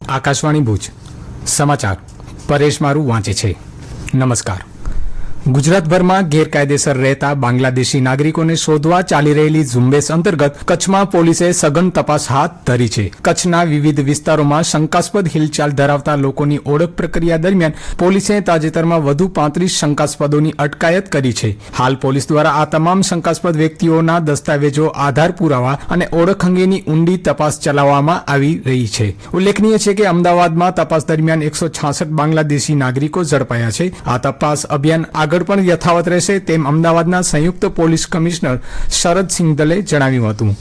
આકાશવાણી ભુજ સમાચાર પરેશ મારું વાંચે છે. નમસ્કાર. ગુજરાતભરમાં ગેરકાયદેસર રહેતા બાંગ્લાદેશી નાગરિકોને શોધવા ચાલી રહેલી ઝુંબેશ અંતર્ગત કચ્છમાં પોલીસે સઘન તપાસ હાથ ધરી છે. કચ્છના વિવિધ વિસ્તારોમાં શંકાસ્પદ હિલચાલ ધરાવતા લોકોની ઓળખ પ્રક્રિયા દરમિયાન પોલીસે તાજેતરમાં વધુ 35 શંકાસ્પદોની અટકાયત કરી છે. હાલ પોલીસ દ્વારા આ તમામ શંકાસ્પદ વ્યક્તિઓના દસ્તાવેજો, આધાર પુરાવા અને ઓળખ અંગેની ઊંડી તપાસ ચલાવવામાં આવી રહી છે. ઉલ્લેખનીય છે કે અમદાવાદમાં તપાસ દરમિયાન 166 બાંગ્લાદેશી નાગરિકો ઝડપાયા છે. આ તપાસ અભિયાન આગળ પણ યથાવત રહેશે તેમ અમદાવાદના સંયુક્ત પોલીસ કમિશનર શરદ સિંઘલે જણાવ્યું હતું.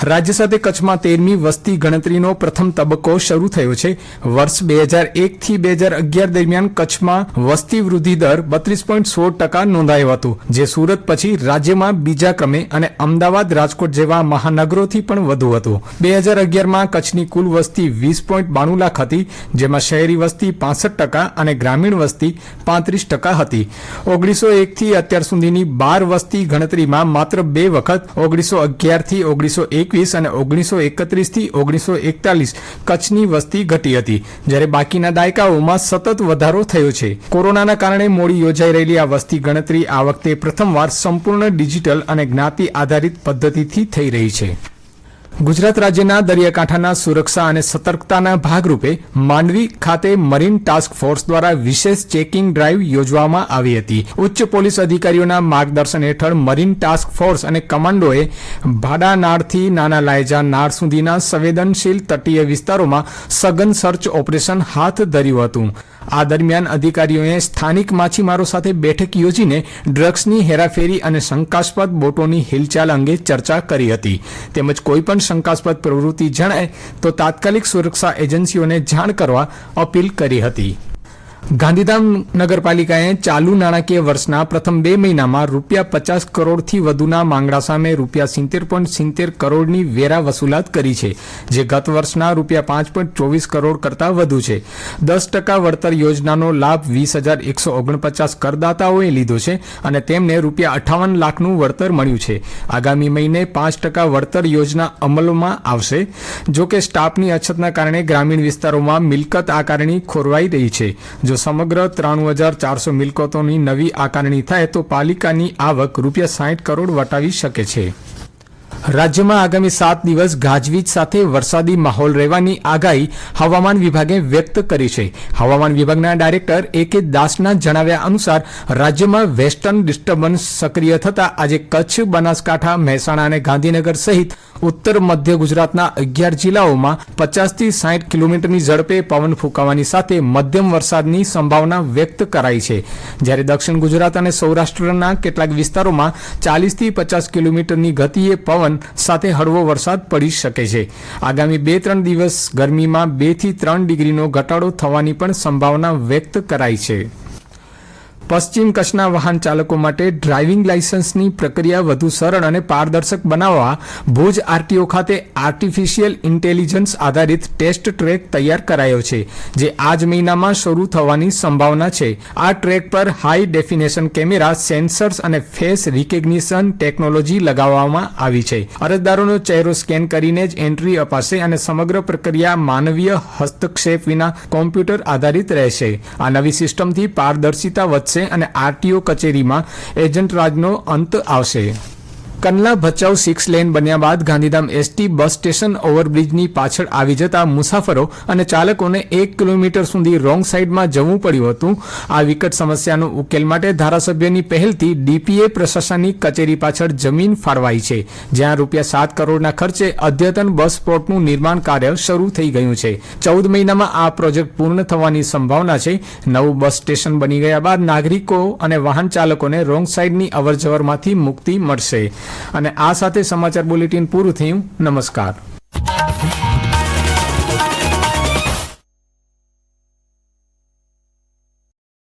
રાજ્ય સાથે કચ્છમાં 13મી વસ્તી ગણતરીનો પ્રથમ તબક્કો શરૂ થયો છે. વર્ષ 2001 થી 2011 દરમિયાન કચ્છમાં વસ્તી વૃદ્ધિ દર 32.16% નોંધાયો હતો, જે સુરત પછી રાજ્યમાં બીજા ક્રમે અને અમદાવાદ, રાજકોટ જેવા મહાનગરોથી પણ વધુ હતો. 2011માં કચ્છની કુલ વસ્તી 20.92 લાખ હતી, જેમાં શહેરી વસ્તી 65% અને ગ્રામીણ વસ્તી 35% હતી. 1901 થી અત્યાર સુધીની 12 વસ્તી ગણતરીમાં માત્ર 2 વખત 1911 થી 1921 અને 1931 થી 1941 કચ્છની વસ્તી ઘટી હતી, જ્યારે બાકીના દાયકાઓમાં સતત વધારો થયો છે. કોરોનાના કારણે મોડી યોજાઈ રહેલી આ વસ્તી ગણતરી આ વખતે પ્રથમવાર સંપૂર્ણ ડિજિટલ અને જ્ઞાતિ આધારિત પદ્ધતિથી થઈ રહી છે. ગુજરાત રાજ્યના દરિયાકાંઠાના સુરક્ષા અને સતર્કતાના ભાગરૂપે માંડવી ખાતે મરીન ટાસ્ક ફોર્સ દ્વારા વિશેષ ચેકિંગ ડ્રાઈવ યોજવામાં આવી હતી. ઉચ્ચ પોલીસ અધિકારીઓના માર્ગદર્શન હેઠળ મરીન ટાસ્ક ફોર્સ અને કમાન્ડોએ ભાડા નાળથી નાના લાયજા નાળ સુધીના સંવેદનશીલ તટીય વિસ્તારોમાં સઘન સર્ચ ઓપરેશન હાથ ધર્યું હતું. આ દરમિયાન અધિકારીઓએ સ્થાનિક માછીમારો સાથે બેઠક યોજીને ડ્રગ્સની હેરાફેરી અને શંકાસ્પદ બોટોની હિલચાલ અંગે ચર્ચા કરી હતી. તેમજ કોઈપણ શંકાસ્પદ પ્રવૃત્તિ જણાય તો તાત્કાલિક સુરક્ષા એજન્સીઓને જાણ કરવા અપીલ કરી હતી. ગાંધીધામ નગરપાલિકાએ ચાલુ નાણાકીય વર્ષના પ્રથમ 2 મહિનામાં ₹50 કરોડથી વધુના માંગડા સામે ₹70.70 કરોડની વેરા વસૂલાત કરી છે, જે ગત વર્ષના ₹5.24 કરોડ કરતાં વધુ છે. 10% વળતર યોજનાનો લાભ 20,149 કરદાતાઓએ લીધો છે અને તેમને ₹58 લાખનું વળતર મળ્યું છે. આગામી મહિને 5% વળતર યોજના અમલમાં આવશે. જો કે સ્ટાફની અછતના કારણે ગ્રામીણ વિસ્તારોમાં મિલકત આકારણી ખોરવાઈ રહી છે. જો સમગ્ર 93,400 મિલકતોની નવી આકારણી થાય તો પાલિકાની આવક ₹60 કરોડ વટાવી શકે છે. રાજ્યમાં આગામી 7 દિવસ ગાજવીજ સાથે વરસાદી માહોલ રહેવાની આગાહી હવામાન વિભાગે વ્યક્ત કરી છે. હવામાન વિભાગના ડાયરેક્ટર A.K. દાસના જણાવ્યા અનુસાર રાજ્યમાં વેસ્ટર્ન ડિસ્ટર્બન્સ સક્રિય થતા આજે કચ્છ, બનાસકાંઠા, મહેસાણા અને ગાંધીનગર સહિત ઉત્તર મધ્ય ગુજરાતના 11 જિલ્લાઓમાં 50 થી 60 કિલોમીટરની ઝડપે પવન ફૂંકાવાની સાથે મધ્યમ વરસાદની સંભાવના વ્યક્ત કરાઈ છે, જ્યારે દક્ષિણ ગુજરાત અને સૌરાષ્ટ્રના કેટલાક વિસ્તારોમાં 40 થી 50 કિલોમીટરની ગતિએ પવન સાથે હળવો વરસાદ પડી શકે છે. આગામી 2-3 દિવસ ગરમીમાં 2 થી 3 ડિગ્રીનો ઘટાડો થવાની પણ સંભાવના વ્યક્ત કરાઈ છે. પશ્ચિમ કચ્છના વાહન ચાલકો માટે ડ્રાઇવિંગ લાયસન્સની પ્રક્રિયા વધુ સરળ અને પારદર્શક બનાવવા ભુજ આરટીઓ ખાતે આર્ટિફિશિયલ ઇન્ટેલિજન્સ આધારિત ટેસ્ટ ટ્રેક તૈયાર કરાયો છે, જે આ જ મહિનામાં શરૂ થવાની સંભાવના છે. આ ટ્રેક પર હાઈ ડેફિનેશન કેમેરા, સેન્સર્સ અને ફેસ રિકોગ્નિશન ટેકનોલોજી લગાવવામાં આવી છે. અરજદારોનો ચહેરો સ્કેન કરીને જ એન્ટ્રી અપાશે અને સમગ્ર પ્રક્રિયા માનવીય હસ્તક્ષેપ વિના કોમ્પ્યુટર આધારિત રહેશે. આ નવી સિસ્ટમથી પારદર્શિતા વધશે અને આરટીઓ કચેરીમાં એજન્ટ રાજનો અંત આવશે. કંડલા ભચાઉ 6 લેન બન્યા બાદ ગાંધીધામ એસટી બસ સ્ટેશન ઓવરબ્રિજની પાછળ આવી જતા મુસાફરો અને ચાલકોને 1 કિલોમીટર સુધી રોંગ સાઈડમાં જવું પડ્યું હતું. આ વિકટ સમસ્યાનો ઉકેલ માટે ધારાસભ્યની પહેલથી ડીપીએ પ્રશાસનિક કચેરી પાછળ જમીન ફાળવાઈ છે, જ્યાં ₹7 કરોડના ખર્ચે અદ્યતન બસ સ્પોટનું નિર્માણ કાર્ય શરૂ થઈ ગયું છે. 14 મહિનામાં આ પ્રોજેક્ટ પૂર્ણ થવાની સંભાવના છે. નવું બસ સ્ટેશન બની ગયા બાદ નાગરિકો અને વાહન ચાલકોને રોંગ સાઈડની અવરજવરમાંથી મુક્તિ મળશે. અને આ સાથે સમાચાર બુલેટિન પૂરું થયું. નમસ્કાર.